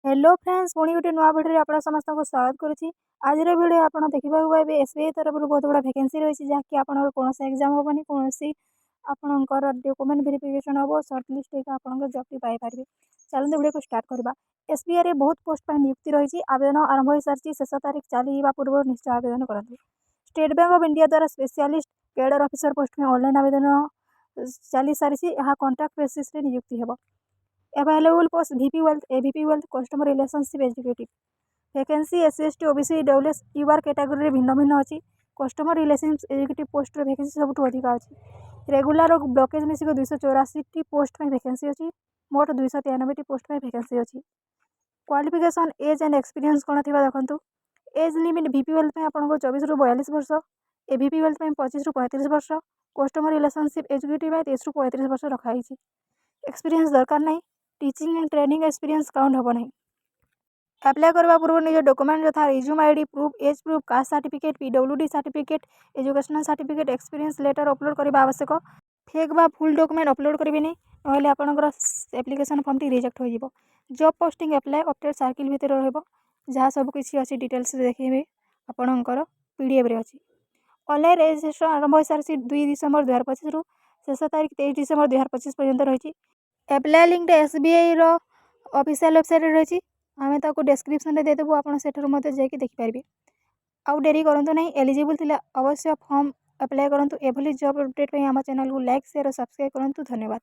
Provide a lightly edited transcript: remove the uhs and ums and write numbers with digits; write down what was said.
Hello friends पुणी गोटे नुआ भिडियो आप समस्त को स्वागत करुच्ची। आज भिडियो आप देखा पाए एसबीआई तरफ बहुत बड़ा वैकेंसी रही है जहाँकि आपंकर कौन एग्जाम हेनी कौन आपंकर डॉक्यूमेंट वेरिफिकेशन हम सर्टलिस्ट होकर आप जॉब पाइपर। चलते वीडियो को स्टार्ट करवा। एसबीआई रे बहुत पोस्ट पर नियुक्ति रही आवेदन आरंभ हो सारी शेष तारीख चलवा पूर्व निश्चय आवेदन करूँ। स्टेट बैंक ऑफ इंडिया द्वारा स्पेशलिस्ट कैडर ऑफिसर पोस्ट में ऑनलाइन आवेदन चली सारी कॉन्ट्रैक्ट बेसिस नियुक्ति होब। Available post VP wealth AVP wealth customer relationship executive vacancy SC ST OBC EWS UR category भिन्न भिन्न अच्छी। Customer relationship executive post vacancy सब अधिक अच्छी। रेगुलर और ब्लॉकेज मिसिक 284 पोस्ट में वैकेंसी अच्छी। मोट 293 पोस्ट में वैकेंसी अच्छी। क्वालिफिकेशन एज एंड एक्सपीरियंस कौन थी देखो। एज लिमिट VP वेल्थ में आपको 24 ରୁ 42 वर्ष, AVP वेल्थ में 25 ରୁ 35 वर्ष, कस्टमर रिलेशनशिप एग्जीक्यूटिव में 23 ରୁ 35 वर्ष रखाई। एक्सपीरियंस दरकार नहीं, teaching and training experience count हम नहीं। अप्लाई करने पूर्व निज डॉक्यूमेंट यथा resume ID proof, age proof, caste certificate, PWD certificate, educational certificate, experience letter upload करने आवश्यक। फेक बा फुल डॉक्यूमेंट अपलोड करेंगे ना आपंकर एप्लिकेशन फॉर्म टी रिजेक्ट हो। Job posting apply update circle भितर रहा सब किसी अच्छी डिटेल्स देखिए आपंकर PDF रे अच्छी। ऑनलाइन रजिस्ट्रेशन आरंभ हो सारी 2 डिसेम्बर 2025 रु शेष तारीख 23 डिसेम्बर 2025 पर्यंत रही। एप्लाई लिंक SBI रो ऑफिशियल वेबसाइट रही आम ताको डिस्क्रिप्शन में देदेबू आप जाकि देखिपारे। आउ डेरी करूँ नहीं एलिजिबल थिले अवश्य फॉर्म अप्लाई करूँ। एभली जॉब अपडेट आम चैनल को लाइक शेयर और सब्सक्राइब करूँ। धन्यवाद।